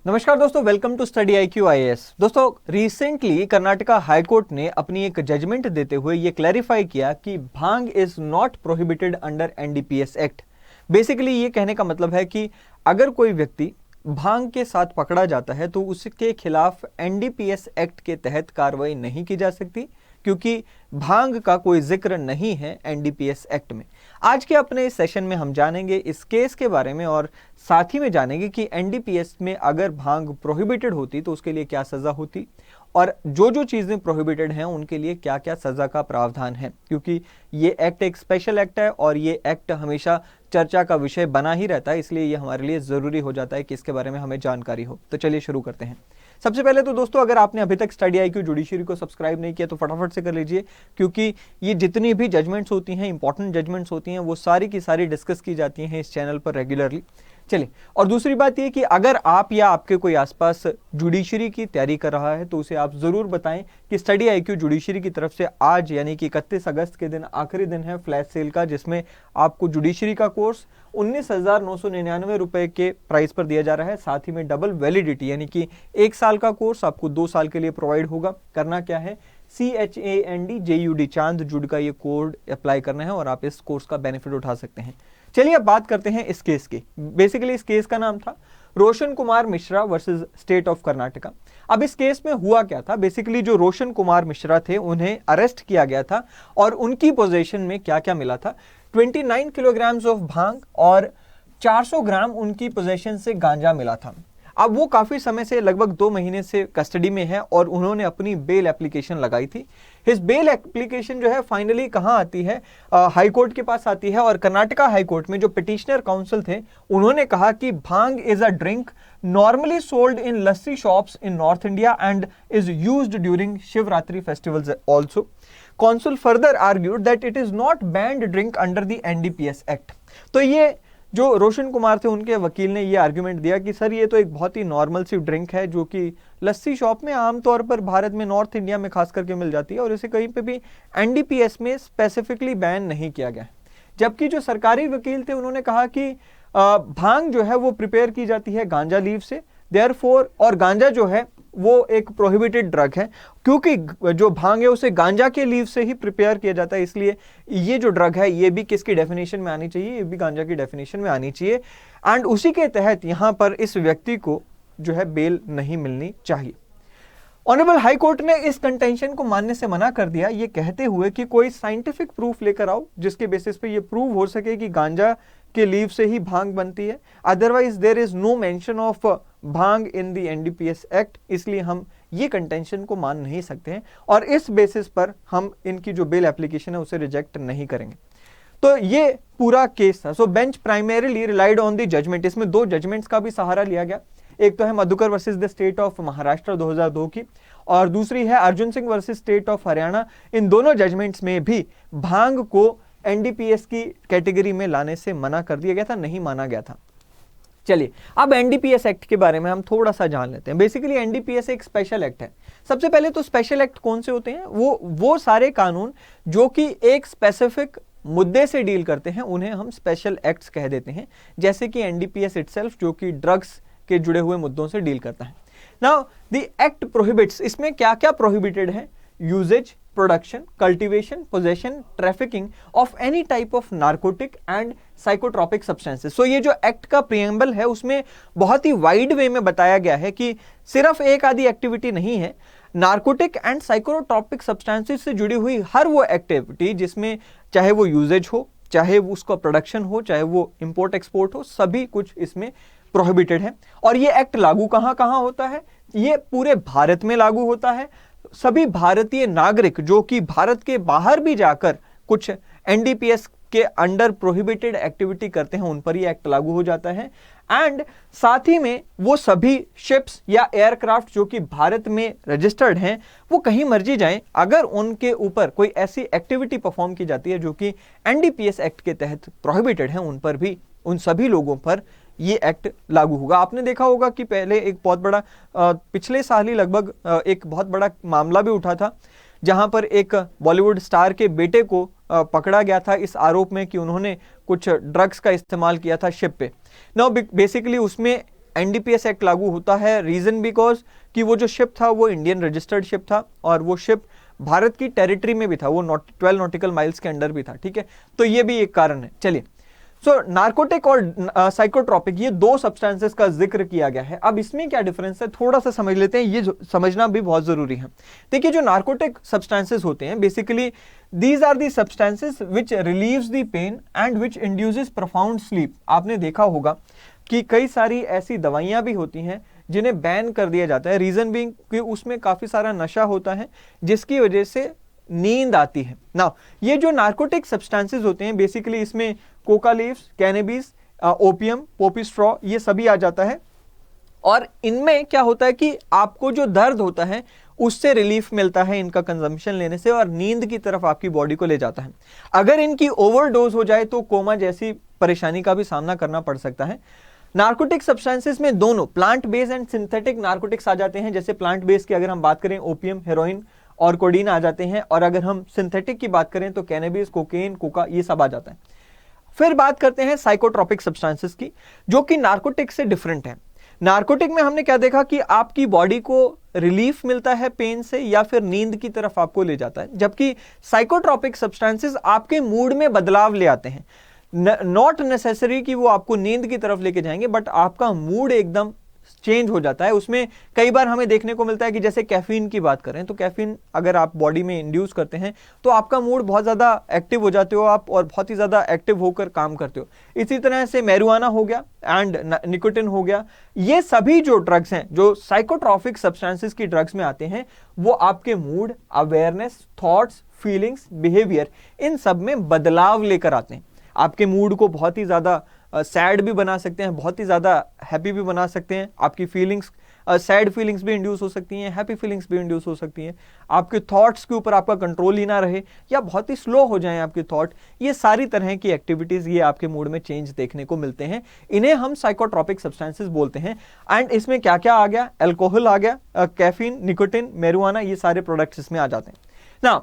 नमस्कार दोस्तों, welcome to study IQ IAS। दोस्तों, रिसेंटली कर्नाटका हाई कोर्ट ने अपनी एक जजमेंट देते हुए ये क्लैरिफाई किया कि bhang is not prohibited under NDPS act. Basically ये कहने का मतलब है कि अगर कोई व्यक्ति भांग के साथ पकड़ा जाता है तो उसके खिलाफ NDPS एक्ट के तहत कार्रवाई नहीं की जा सकती, क्योंकि भांग का कोई जिक्र नहीं है NDPS एक्ट में। आज के अपने इस सेशन में हम जानेंगे इस केस के बारे में और साथ ही में जानेंगे कि NDPS में अगर भांग प्रोहिबिटेड होती तो उसके लिए क्या सजा होती और जो जो चीजें प्रोहिबिटेड हैं उनके लिए क्या क्या सजा का प्रावधान है, क्योंकि ये एक्ट एक स्पेशल एक्ट है और ये एक्ट हमेशा चर्चा का विषय बना ही रहता है। इसलिए ये हमारे लिए जरूरी हो जाता है कि इसके बारे में हमें जानकारी हो। तो चलिए शुरू करते हैं। सबसे पहले तो दोस्तों, अगर आपने अभी तक स्टडी IQ जुडिशरी को सब्सक्राइब नहीं किया तो फटाफट से कर लीजिए, क्योंकि ये जितनी भी जजमेंट्स होती हैं, इंपॉर्टेंट जजमेंट्स होती हैं, वो सारी की सारी डिस्कस की जाती हैं इस चैनल पर रेगुलरली। चलिए, और दूसरी बात ये कि अगर आप या आपके कोई आसपास जुडिशरी की तैयारी कर रहा है तो उसे आप जरूर बताएं कि स्टडी IQ जुडिशरी की तरफ से आज यानी कि 31 अगस्त के दिन आखिरी दिन है फ्लैश सेल का, जिसमें आपको जुडिशरी का कोर्स 19,999 रुपए के प्राइस पर दिया जा रहा है। साथ ही में डबल वैलिडिटी यानी कि 1 साल का कोर्स आपको 2 साल के लिए प्रोवाइड होगा। करना क्या है, CHAND चांद जुड का ये कोड अप्लाई करना है और आप इस कोर्स का बेनिफिट उठा सकते हैं। चलिए अब बात करते हैं इस केस की। बेसिकली इस केस का नाम था Roshan Kumar Mishra versus state of Karnataka. अब इस केस में हुआ क्या था, बेसिकली जो रोशन कुमार मिश्रा थे उन्हें अरेस्ट किया गया था और उनकी पोजीशन में क्या क्या मिला था, 29 किलोग्राम्स ऑफ भांग और 400 ग्राम उनकी पोजीशन से गांजा मिला था। अब वो काफी समय से, लगभग 2 महीने से कस्टडी में है और उन्होंने अपनी बेल एप्लीकेशन लगाई थी। इस बेल एप्लीकेशन जो है फाइनली कहां आती है, हाई कोर्ट के पास आती है और कर्नाटका हाई कोर्ट में जो पिटिशनर काउंसिल थे उन्होंने कहा कि bhang is a drink normally sold in lassi shops in north India and is used during Shivratri festivals also. Council further argued that it is not banned drink under the NDPS act. तो ये जो रोशन कुमार थे उनके वकील ने यह आर्ग्यूमेंट दिया कि सर ये तो एक बहुत ही नॉर्मल सी ड्रिंक है जो कि लस्सी शॉप में आमतौर पर भारत में, नॉर्थ इंडिया में खास करके मिल जाती है और इसे कहीं पे भी NDPS में स्पेसिफिकली बैन नहीं किया गया। जबकि जो सरकारी वकील थे उन्होंने कहा कि भांग जो है वो प्रिपेयर की जाती है गांजा लीव से, देयरफॉर, और गांजा जो है वो एक प्रोहिबिटेड ड्रग है, क्योंकि जो भांग है उसे गांजा के लीव से ही प्रिपेयर किया जाता है। इसलिए ये जो ड्रग है ये भी किसकी डेफिनेशन में आनी चाहिए, ये भी गांजा की डेफिनेशन में आनी चाहिए। एंड उसी के तहत यहां पर इस व्यक्ति को जो है बेल नहीं मिलनी चाहिए। ऑनरेबल हाई कोर्ट ने इस कंटेंशन को मानने से मना कर दिया, ये कहते हुए कि कोई साइंटिफिक प्रूफ लेकर आओ जिसके बेसिस पे ये प्रूव हो सके कि गांजा के लीव से ही भांग बनती है। Otherwise there is no mention of bhang in the NDPS act. इसलिए हम ये कंटेंशन को मान नहीं सकते हैं और इस बेसिस पर हम इनकी जो बेल एप्लीकेशन है उसे रिजेक्ट नहीं करेंगे। तो ये पूरा केस था। So bench primarily relied on the judgment. इसमें 2 जजमेंट्स का भी सहारा लिया गया। एक तो है Madhukar versus the state of Maharashtra 2002 की और दूसरी है Arjun Singh versus state of Haryana. इन दोनों जजमेंट्स में भी भांग को NDPS की कैटेगरी में लाने से मना कर दिया गया था, नहीं माना गया था। चलिए अब NDPS एक्ट के बारे में हम थोड़ा सा जान लेते हैं। बेसिकली NDPS एक स्पेशल एक्ट है। सबसे पहले तो स्पेशल एक्ट कौन से होते हैं, वो सारे कानून जो कि एक स्पेसिफिक मुद्दे से डील करते हैं उन्हें हम स्पेशल एक्ट्स कह देते हैं, जैसे कि NDPS इटसेल्फ जो कि ड्रग्स के जुड़े हुए मुद्दों से डील करता है। नाउ द एक्ट प्रोहिबिट्स, इसमें क्या क्या प्रोहिबिटेड है, uses, production, cultivation, possession, trafficking of any type of narcotic and psychotropic substances. So ये जो एक्ट का प्रिएम्बल है उसमें बहुत ही वाइड वे में बताया गया है कि सिर्फ एक आधी एक्टिविटी नहीं है, नार्कोटिक एंड साइकोट्रॉपिक सब्सटेंसेस से जुड़ी हुई हर वो एक्टिविटी जिसमें चाहे वो यूजेज हो, चाहे वो उसका प्रोडक्शन हो, चाहे वो इंपोर्ट एक्सपोर्ट हो, सभी कुछ इसमें प्रोहिबिटेड है। और ये एक्ट लागू कहां कहां होता है, ये पूरे भारत में लागू होता है। सभी भारतीय नागरिक जो कि भारत के बाहर भी जाकर कुछ NDPS के अंडर प्रोहिबिटेड एक्टिविटी करते हैं उन पर ये एक्ट लागू हो जाता है। एंड साथ ही में वो सभी शिप्स या एयरक्राफ्ट जो कि भारत में रजिस्टर्ड हैं, वो कहीं मर्जी जाएं, अगर उनके ऊपर कोई ऐसी एक्टिविटी परफॉर्म की जाती है जो कि NDPS एक्ट के तहत प्रोहिबिटेड है, उन पर भी, उन सभी लोगों पर ये एक्ट लागू होगा। आपने देखा होगा कि पहले एक बहुत बड़ा पिछले साल ही लगभग एक बहुत बड़ा मामला भी उठा था जहां पर एक बॉलीवुड स्टार के बेटे को पकड़ा गया था इस आरोप में कि उन्होंने कुछ ड्रग्स का इस्तेमाल किया था शिप पे। नाउ बेसिकली उसमें एनडीपीएस एक्ट लागू होता है। रीजन बिकॉज कि वो जो शिप था वो इंडियन रजिस्टर्ड शिप था और वो शिप भारत की टेरिटरी में भी था, वो 12 नॉटिकल माइल्स के अंडर भी था, ठीक है। तो ये भी एक कारण है। चलिए, सो नार्कोटिक और साइकोट्रॉपिक, ये दो सब्सटेंसेस का जिक्र किया गया है। अब इसमें क्या डिफरेंस है थोड़ा सा समझ लेते हैं, ये समझना भी बहुत जरूरी है। देखिए, जो नार्कोटिक सब्सटेंसेस होते हैं basically these are the substances which relieves the pain and which induces profound sleep. आपने देखा होगा कि कई सारी ऐसी दवाइयां भी होती हैं जिन्हें बैन कर दिया जाता है, रीजन बीइंग कि उसमें काफी सारा नशा होता है जिसकी वजह से नींद आती है ना। ये जो नार्कोटिक सब्सटेंसेस होते हैं बेसिकली इसमें Coca leaves, cannabis, opium, Poppy straw, ये सभी आ जाता है। और इनमें क्या होता है कि आपको जो दर्द होता है उससे रिलीफ मिलता है इनका कंजम्पशन लेने से, और नींद की तरफ आपकी बॉडी को ले जाता है। अगर इनकी ओवरडोज हो जाए तो कोमा जैसी परेशानी का भी सामना करना पड़ सकता है। नार्कोटिक सब्सटेंसेस में दोनों plant based and synthetic narcotics आ जाते हैं। जैसे प्लांट बेस्ड की अगर हम बात करें, ओपियम, हेरोइन और कोडीन आ जाते हैं, और अगर हम सिंथेटिक की बात करें तो कैनबिस, कोकेन, कोका, ये सब आ जाता है। फिर बात करते हैं साइकोट्रॉपिक सब्सटेंसेस की, जो कि नार्कोटिक से डिफरेंट है। नार्कोटिक में हमने क्या देखा कि आपकी बॉडी को रिलीफ मिलता है पेन से या फिर नींद की तरफ आपको ले जाता है, जबकि साइकोट्रॉपिक सब्सटेंसेस आपके मूड में बदलाव ले आते हैं। नॉट नेसेसरी कि वो आपको नींद की तरफ लेके जाएंगे, बट आपका मूड एकदम चेंज हो जाता है। उसमें कई बार हमें देखने को मिलता है कि जैसे कैफीन की बात करें तो कैफीन अगर आप बॉडी में इंड्यूस करते हैं तो आपका मूड बहुत ज़्यादा एक्टिव हो जाते हो आप, और बहुत ही ज़्यादा एक्टिव होकर काम करते हो। इसी तरह से मैरिजुआना हो गया एंड निकोटिन हो गया, ये सभी जो ड्रग्स हैं जो साइकोट्रॉपिक सब्सटेंसेस की ड्रग्स में आते हैं, वो आपके mood, awareness, thoughts, feelings, behaviour, इन सब में बदलाव लेकर आते हैं। आपके मूड को बहुत ही ज़्यादा सैड भी बना सकते हैं, बहुत ही ज़्यादा हैप्पी भी बना सकते हैं। आपकी फीलिंग्स, सैड फीलिंग्स भी इंड्यूस हो सकती हैं, हैप्पी फीलिंग्स भी इंड्यूस हो सकती हैं। आपके थॉट्स के ऊपर आपका कंट्रोल ही ना रहे या बहुत ही स्लो हो जाएं आपके थॉट, ये सारी तरह की एक्टिविटीज़ ये आपके मूड में चेंज देखने को मिलते हैं। इन्हें हम साइकोट्रॉपिक सब्सटेंसेस बोलते हैं। एंड इसमें क्या क्या आ गया, अल्कोहल आ गया, कैफीन, निकोटिन, मैरिजुआना, ये सारे प्रोडक्ट्स इसमें आ जाते हैं ना।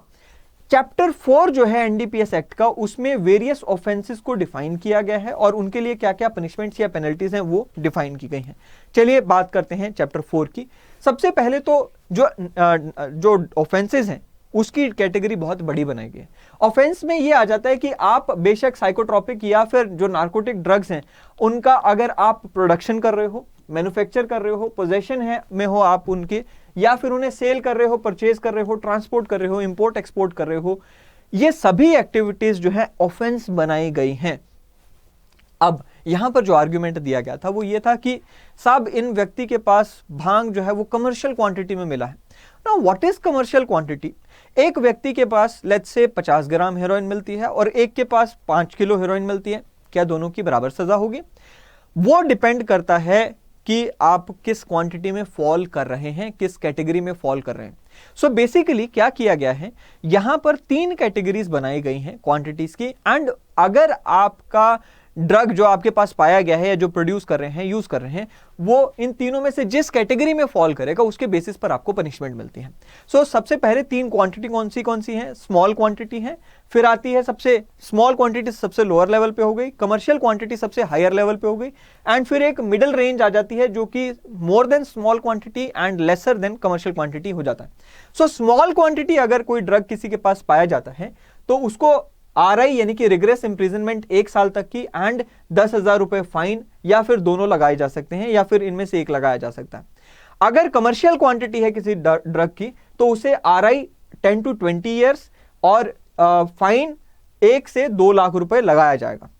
चैप्टर 4 जो है एनडीपीएस एक्ट का, उसमें वेरियस ऑफेंसेस को डिफाइन किया गया है और उनके लिए क्या क्या पनिशमेंट्स या पेनल्टीज हैं वो डिफाइन की गई हैं। चलिए बात करते हैं चैप्टर 4 की। सबसे पहले तो जो ऑफेंसेस हैं उसकी कैटेगरी बहुत बड़ी बनाई गई है। ऑफेंस में ये आ जाता है कि आप बेशक साइकोट्रॉपिक या फिर जो नार्कोटिक ड्रग्स हैं उनका अगर आप प्रोडक्शन कर रहे हो, मैन्युफैक्चर कर रहे हो, पोजेशन है में हो आप उनके, या फिर उन्हें सेल कर रहे हो, परचेज कर रहे हो, ट्रांसपोर्ट कर रहे हो, इंपोर्ट एक्सपोर्ट कर रहे हो, ये सभी एक्टिविटीज जो है ऑफेंस बनाई गई हैं। अब यहां पर जो आर्ग्यूमेंट दिया गया था वो ये था कि साहब इन व्यक्ति के पास भांग जो है वो कमर्शियल क्वांटिटी में मिला है। Now what is commercial quantity? एक व्यक्ति के पास लेट्स से 50 ग्राम हेरोइन मिलती है और एक के पास 5 किलो हेरोइन मिलती है, क्या दोनों की बराबर सजा होगी? वो डिपेंड करता है कि आप किस क्वांटिटी में फॉल कर रहे हैं, किस कैटेगरी में फॉल कर रहे हैं। सो बेसिकली क्या किया गया है, यहां पर 3 कैटेगरीज बनाई गई हैं क्वांटिटीज की, एंड अगर आपका ड्रग जो आपके पास पाया गया है या जो प्रोड्यूस कर रहे हैं, यूज कर रहे हैं, वो इन तीनों में से जिस कैटेगरी में फॉल करेगा उसके बेसिस पर आपको पनिशमेंट मिलती है। सो सबसे पहले 3 क्वांटिटी कौन सी हैं? स्मॉल क्वांटिटी है, फिर आती है सबसे स्मॉल क्वांटिटी सबसे लोअर लेवल पे हो गई, कमर्शियल क्वांटिटी सबसे हायर लेवल पे हो गई, एंड फिर एक मिडिल रेंज आ जाती है जो कि more than small quantity and lesser than commercial quantity हो जाता है। सो स्मॉल क्वांटिटी अगर कोई ड्रग किसी के पास पाया जाता है तो उसको RI यानी कि रिग्रेस इंप्रिजनमेंट 1 साल तक की एंड 10,000 रुपए फाइन या फिर दोनों लगाए जा सकते हैं, या फिर इनमें से एक लगाया जा सकता है। अगर कमर्शियल क्वांटिटी है किसी ड्रग की तो उसे RI 10 to 20 ईयर्स और फाइन 1 से 2 लाख रुपए लगाया जाएगा।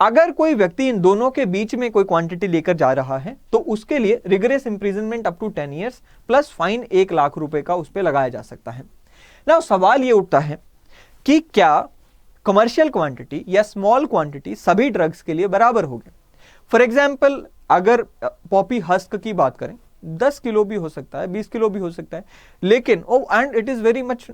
अगर कोई व्यक्ति इन दोनों के बीच में कोई क्वांटिटी लेकर जा रहा है तो उसके लिए rigorous imprisonment up to 10 years plus fine 1 lakh रुपए का उस पर लगाया जा सकता है। ना सवाल ये उठता है कि क्या कमर्शियल क्वांटिटी या स्मॉल क्वांटिटी सभी ड्रग्स के लिए बराबर होगी? फॉर एग्जाम्पल अगर पॉपी हस्क की बात करें, 10 किलो भी हो सकता है, 20 किलो भी हो सकता है, लेकिन and it is very much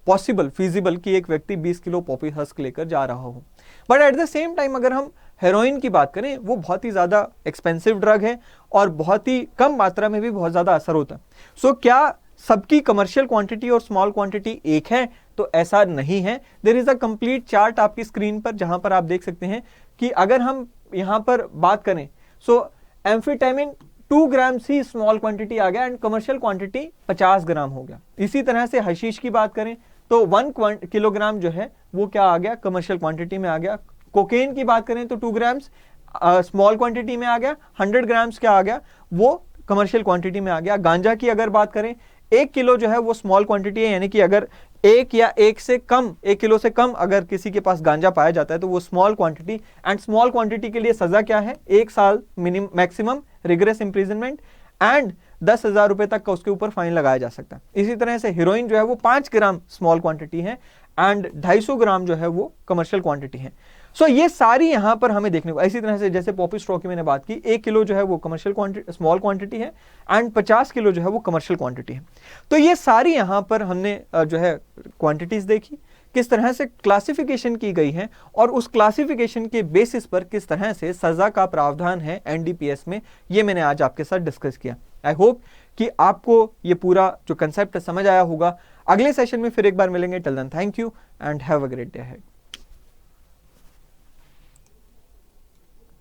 possible, feasible कि एक व्यक्ति 20 किलो पॉपी हस्क लेकर जा रहा हो। But at the same time अगर हम हेरोइन की बात करें, वो बहुत ही ज्यादा एक्सपेंसिव ड्रग है और बहुत ही कम मात्रा में भी बहुत ज्यादा असर होता है। सो क्या सबकी कमर्शियल क्वांटिटी और स्मॉल क्वांटिटी एक है? तो ऐसा नहीं है। There is a complete chart आपकी स्क्रीन पर जहां पर आप देख सकते हैं कि अगर हम यहां पर बात करें, सो एम्फीटामिन 2 ग्राम ही स्मॉल क्वांटिटी आ गया एंड कमर्शियल क्वांटिटी 50 ग्राम हो गया। इसी तरह से हशीश की बात करें तो 1 किलोग्राम जो है वो क्या आ गया, कमर्शियल क्वांटिटी में आ गया। कोकेन की बात करें तो 2 ग्राम्स स्मॉल क्वांटिटी में आ गया, 100 ग्राम्स क्या आ गया, वो कमर्शियल क्वांटिटी में आ गया। गांजा की अगर बात करें 1 किलो जो है वो स्मॉल क्वांटिटी है, यानी कि अगर 1 किलो से कम अगर किसी के पास गांजा पाया जाता है तो वो small quantity. And small quantity के लिए सजा क्या है, 1 साल minimum maximum rigorous imprisonment and 10,000 रुपए तक का उसके ऊपर फाइन लगाया जा सकता है। इसी तरह से हीरोइन जो है वो 5 ग्राम स्मॉल क्वांटिटी है एंड 250 ग्राम जो है वो कमर्शियल क्वांटिटी है। सो ये सारी यहां पर हमें देखने को, इसी तरह से जैसे पॉपी स्ट्रॉ की मैंने बात की, 1 किलो जो है वो कमर्शियल क्वांटिटी स्मॉल क्वांटिटी है एंड 50 किलो जो है वो कमर्शियल क्वांटिटी है। तो ये सारी यहां पर हमने जो है क्वांटिटीज देखी, किस तरह से क्लासिफिकेशन की गई है और उस क्लासिफिकेशन के बेसिस पर किस तरह से सजा का प्रावधान है एनडीपीएस में, ये मैंने आज आपके साथ डिस्कस किया। आई होप कि आपको ये पूरा जो कंसेप्ट समझ आया होगा। अगले सेशन में फिर एक बार मिलेंगे। Till then thank you and have a great day ahead.